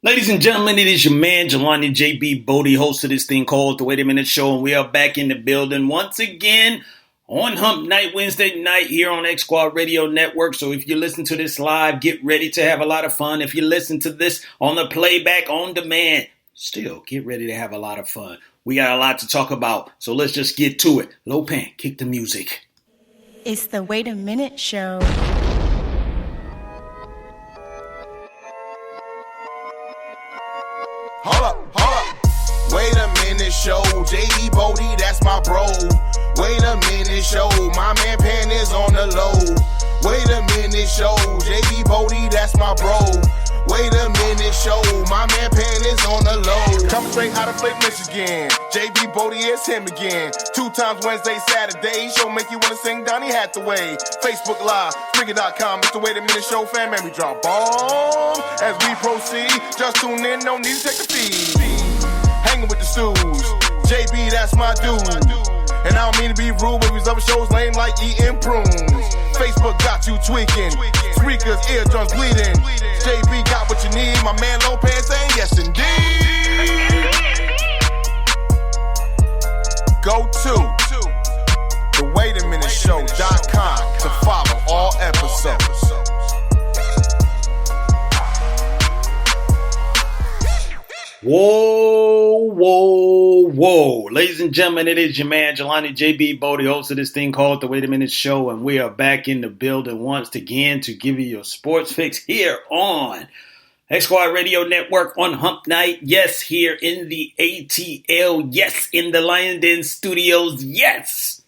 Ladies and gentlemen, it is your man, Jelani JB Bodie, host of this thing called The Wait a Minute Show, and we are back in the building once again on Hump Night, Wednesday night here on X Squad Radio Network. So if you listen to this live, get ready to have a lot of fun. If you listen to this on the playback on demand, still get ready to have a lot of fun. We got a lot to talk about, so let's just get to it. Lopan, kick the music. It's the Wait a Minute Show. Hold up. Wait a minute, show. JB Bodie, that's my bro. Wait a minute, show. My man Pan is on the low. Wait a minute, show. JB Bodie, that's my bro. Wait a minute, show. My man Pan is on the low. Coming straight out of Flake, Michigan. JB Bodie is him again. 2 times Wednesday, Saturday. Show make you wanna sing Donny Hathaway. Facebook Live, Spreaker.com. It's the Wait a Minute Show, fan. Man, we drop bombs as we proceed. Just tune in, no need to take the feed. Hanging with the stews. JB, that's my dude. And I don't mean to be rude, but these other shows lame like eating prunes. Facebook got you tweaking. Spreakers, eardrums bleeding. JB got what you need. My man Lopez saying yes indeed. Go to thewaitaminteshow.com to follow all episodes. Whoa. Ladies and gentlemen, it is your man, Jelani JB Bodie, host of this thing called The Wait a Minute Show, and we are back in the building once again to give you your sports fix here on X Squad Radio Network on Hump Night. Yes, here in the ATL. Yes, in the Lion Den Studios. Yes,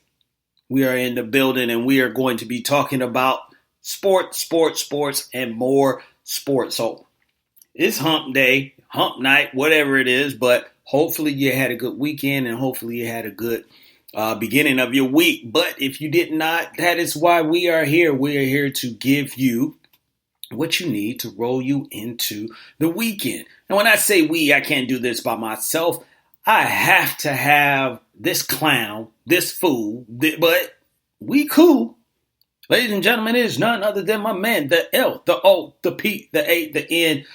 we are in the building, and we are going to be talking about sports, and more sports. So it's Hump Day. Hump night, whatever it is, but hopefully you had a good weekend and hopefully you had a good beginning of your week. But if you did not, that is why we are here. We are here to give you what you need to roll you into the weekend. And when I say we, I can't do this by myself. I have to have this clown, this fool, but we cool. Ladies and gentlemen, it is none other than my man, the L, the O, the P, the A, the N.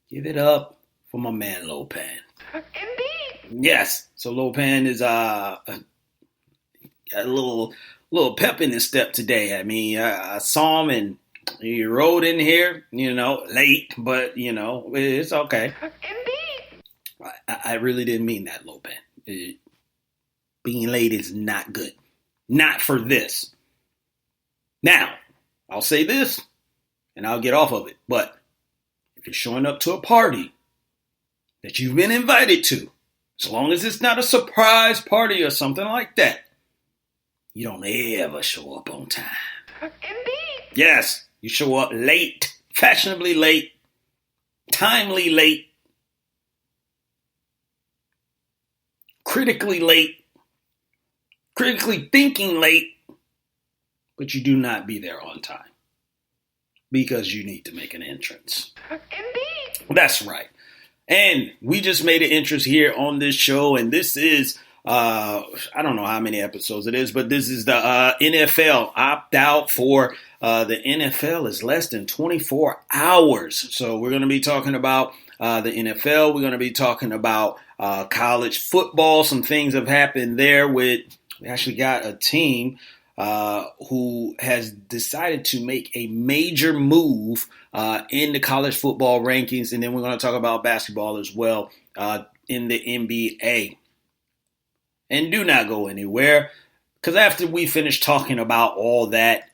Give it up for my man Lopan. Indeed. Yes. So Lopan is a little pep in his step today. I mean, I saw him and he rode in here, late, but it's okay. Indeed. I really didn't mean that, Lopan. Being late is not good. Not for this. Now, I'll say this and I'll get off of it, but if you're showing up to a party that you've been invited to, as long as it's not a surprise party or something like that, you don't ever show up on time. Indeed. Yes, you show up late, fashionably late, timely late, critically thinking late, but you do not be there on time because you need to make an entrance. Indeed. That's right. And we just made an entrance here on this show, and this is, I don't know how many episodes it is, but this is the NFL opt-out for the NFL is less than 24 hours. So we're going to be talking about the NFL. We're going to be talking about college football. Some things have happened there we actually got a team who has decided to make a major move in the college football rankings. And then we're going to talk about basketball as well in the NBA. And do not go anywhere, because after we finish talking about all that,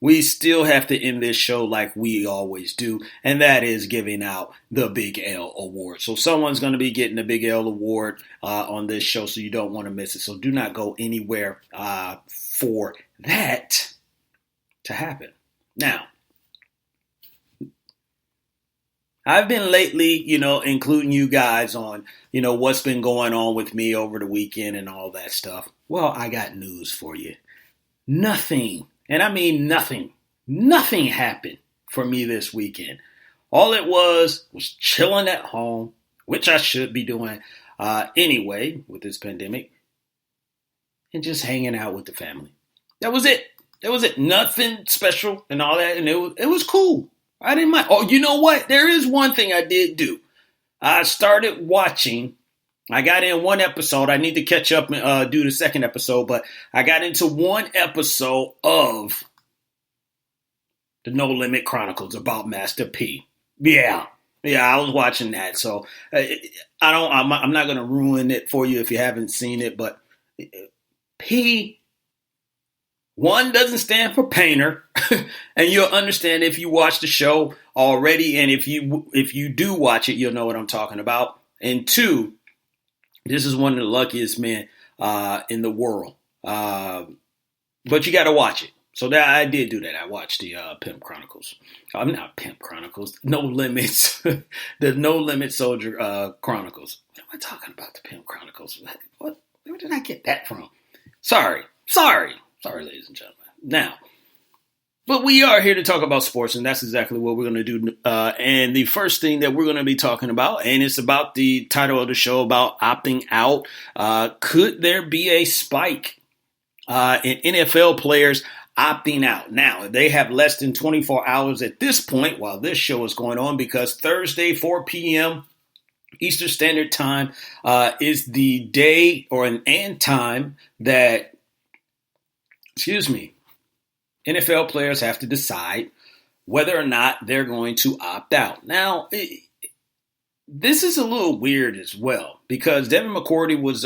we still have to end this show like we always do, and that is giving out the Big L Award. So someone's going to be getting the Big L Award on this show, so you don't want to miss it. So do not go anywhere for that to happen. Now, I've been lately, including you guys on, what's been going on with me over the weekend and all that stuff. Well, I got news for you. Nothing, and I mean nothing happened for me this weekend. All it was chilling at home, which I should be doing anyway with this pandemic, and just hanging out with the family. That was it. Nothing special and all that, and it was cool. I didn't mind. Oh, you know what? There is one thing I did do. I started watching. I got in one episode. I need to catch up and do the second episode, but I got into one episode of the No Limit Chronicles about Master P. Yeah, I was watching that. So I'm not going to ruin it for you if you haven't seen it, but P, one, doesn't stand for painter, and you'll understand if you watch the show already, and if you do watch it, you'll know what I'm talking about. And two, this is one of the luckiest men in the world, but you got to watch it. So that I did do that. I watched the Pimp Chronicles. I'm not Pimp Chronicles. No Limits, the No Limit Soldier Chronicles. What am I talking about? The Pimp Chronicles. Where did I get that from? Sorry, ladies and gentlemen. Now, but we are here to talk about sports, and that's exactly what we're going to do. And the first thing that we're going to be talking about, and it's about the title of the show, about opting out. Could there be a spike in NFL players opting out? Now, they have less than 24 hours at this point while this show is going on, because Thursday, 4 p.m., Eastern Standard Time is the day and time that, NFL players have to decide whether or not they're going to opt out. Now, this is a little weird as well, because Devin McCourty was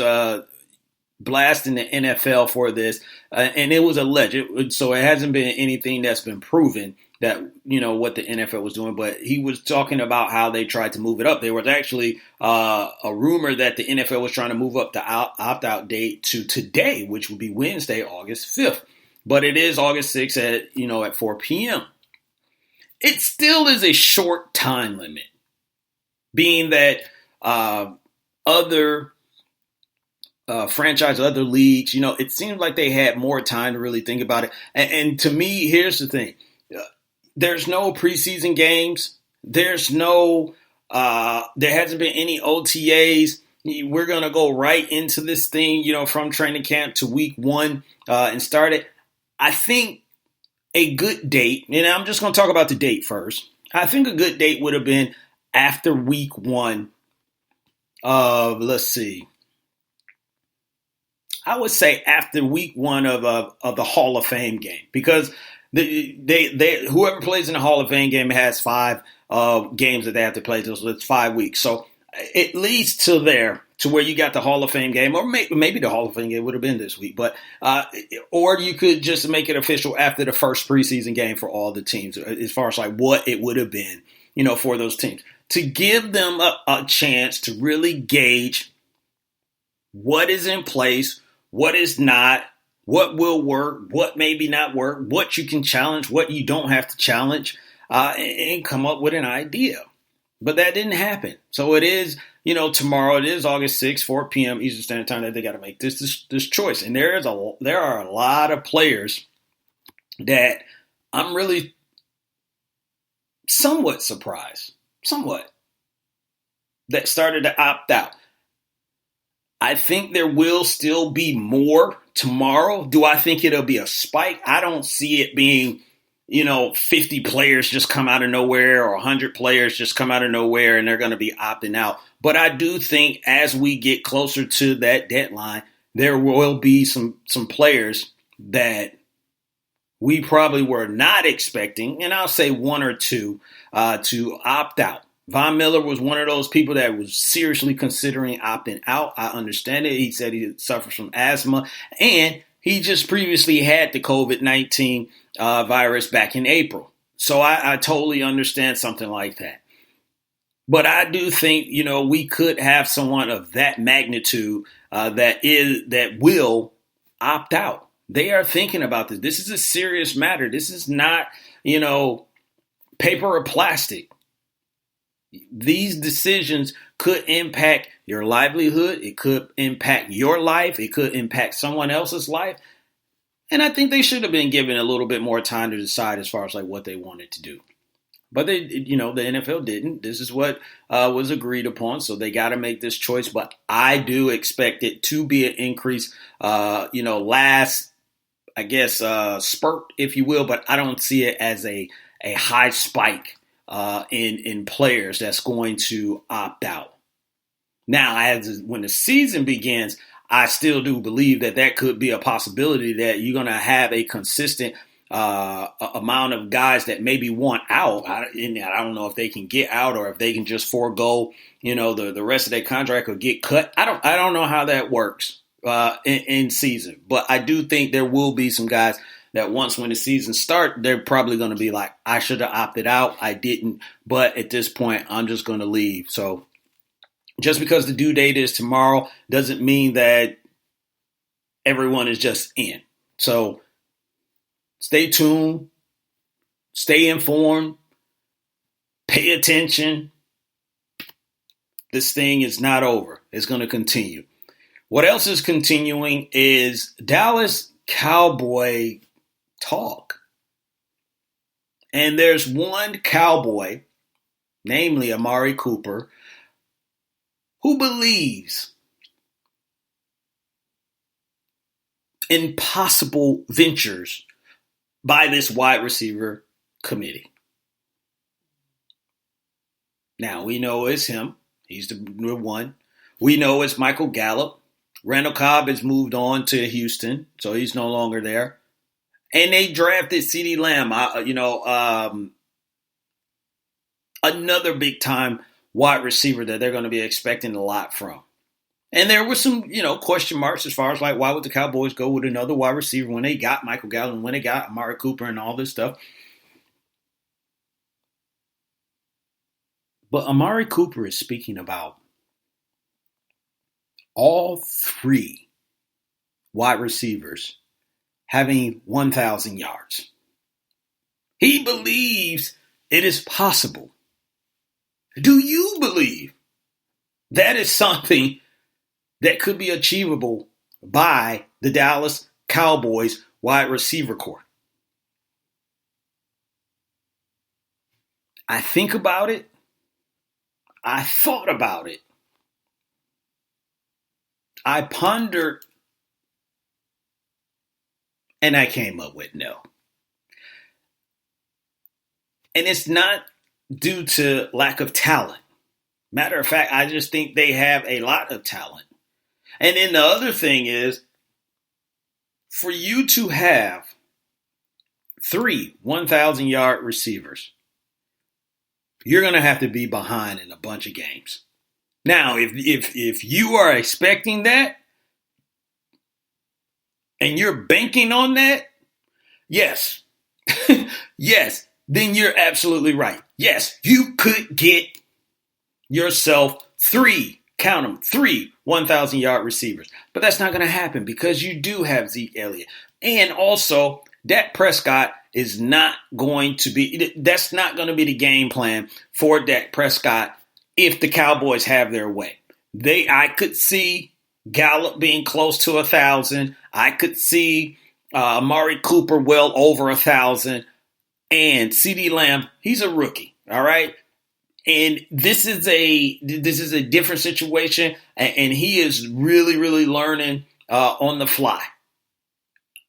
blasting the NFL for this, and it was alleged, so it hasn't been anything that's been proven that, what the NFL was doing, but he was talking about how they tried to move it up. There was actually a rumor that the NFL was trying to move up the opt-out date to today, which would be Wednesday, August 5th. But it is August 6th at 4 p.m. It still is a short time limit, being that other franchise, other leagues, it seems like they had more time to really think about it. And to me, here's the thing. There's no preseason games. There's there hasn't been any OTAs. We're going to go right into this thing, from training camp to week one and start it. I think a good date, and I'm just going to talk about the date first. I think a good date would have been after week one of, I would say after week one of the Hall of Fame game, because they whoever plays in the Hall of Fame game has 5 games that they have to play, so it's 5 weeks. So at least to where you got the Hall of Fame game, or maybe the Hall of Fame game would have been this week, but or you could just make it official after the first preseason game for all the teams, as far as like what it would have been, for those teams, to give them a chance to really gauge what is in place, what is not, what will work, what maybe not work, what you can challenge, what you don't have to challenge, and come up with an idea. But that didn't happen. So it is, tomorrow, it is August 6th, 4 p.m. Eastern Standard Time, that they got to make this choice. And there are a lot of players that I'm really somewhat surprised, that started to opt out. I think there will still be more tomorrow. Do I think it'll be a spike? I don't see it being 50 players just come out of nowhere, or 100 players just come out of nowhere and they're going to be opting out. But I do think as we get closer to that deadline, there will be some players that we probably were not expecting, and I'll say 1 or 2 to opt out. Von Miller was one of those people that was seriously considering opting out. I understand it. He said he suffers from asthma, and he just previously had the COVID-19 virus back in April. So I totally understand something like that. But I do think, we could have someone of that magnitude that will opt out. They are thinking about this. This is a serious matter. This is not, paper or plastic. These decisions could impact your livelihood. It could impact your life. It could impact someone else's life. And I think they should have been given a little bit more time to decide as far as like what they wanted to do. But the NFL didn't. This is what was agreed upon. So they got to make this choice. But I do expect it to be an increase, last, spurt, if you will. But I don't see it as a high spike in players that's going to opt out. Now, when the season begins, I still do believe that could be a possibility that you're going to have a consistent amount of guys that maybe want out. I don't know if they can get out or if they can just forego, the rest of their contract or get cut. I don't know how that works in season, but I do think there will be some guys that when the season starts, they're probably going to be like, I should have opted out. I didn't. But at this point, I'm just going to leave. So just because the due date is tomorrow doesn't mean that everyone is just in. So stay tuned, stay informed, pay attention. This thing is not over. It's going to continue. What else is continuing is Dallas Cowboy talk. And there's one Cowboy, namely Amari Cooper, who believes in possible ventures by this wide receiver committee. Now, we know it's him. He's the one. We know it's Michael Gallup. Randall Cobb has moved on to Houston, so he's no longer there. And they drafted CeeDee Lamb, another big-time wide receiver that they're going to be expecting a lot from. And there were some, question marks as far as like, why would the Cowboys go with another wide receiver when they got Michael Gallup and when they got Amari Cooper and all this stuff. But Amari Cooper is speaking about all three wide receivers having 1,000 yards. He believes it is possible. Do you believe that is something that could be achievable by the Dallas Cowboys wide receiver corps? I think about it. I thought about it. I pondered, and I came up with no. And it's not due to lack of talent. Matter of fact, I just think they have a lot of talent. And then the other thing is, for you to have three 1,000-yard receivers, you're going to have to be behind in a bunch of games. Now, if you are expecting that and you're banking on that, yes, yes, then you're absolutely right. Yes, you could get yourself three 1,000-yard receivers. But that's not going to happen because you do have Zeke Elliott. And also, Dak Prescott is not going to be, that's not going to be the game plan for Dak Prescott if the Cowboys have their way. I could see Gallup being close to 1,000. I could see Amari Cooper well over 1,000. And CeeDee Lamb, he's a rookie, all right? And this is a different situation, and he is really, really learning on the fly.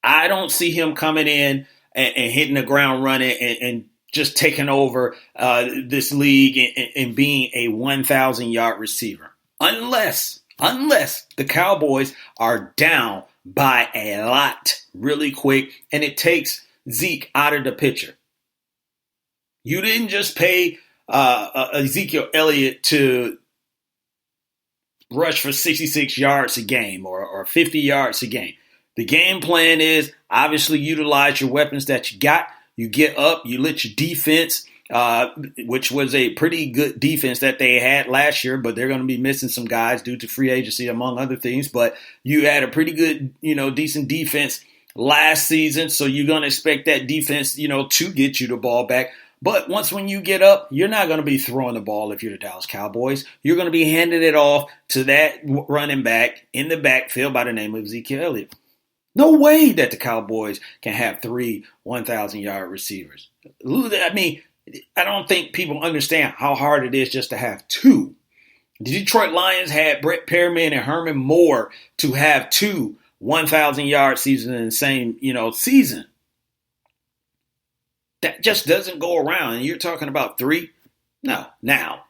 I don't see him coming in and hitting the ground running and just taking over this league and being a 1,000-yard receiver. Unless the Cowboys are down by a lot really quick and it takes Zeke out of the picture. You didn't just pay Ezekiel Elliott to rush for 66 yards a game or 50 yards a game. The game plan is obviously utilize your weapons that you got. You get up, you let your defense, which was a pretty good defense that they had last year, but they're going to be missing some guys due to free agency, among other things. But you had a pretty good, decent defense last season, so you're going to expect that defense, to get you the ball back. But when you get up, you're not going to be throwing the ball if you're the Dallas Cowboys. You're going to be handing it off to that running back in the backfield by the name of Ezekiel Elliott. No way that the Cowboys can have three 1,000-yard receivers. I mean, I don't think people understand how hard it is just to have two. The Detroit Lions had Brett Perriman and Herman Moore to have two 1,000-yard seasons in the same, season. That just doesn't go around. And you're talking about 3? No. Now,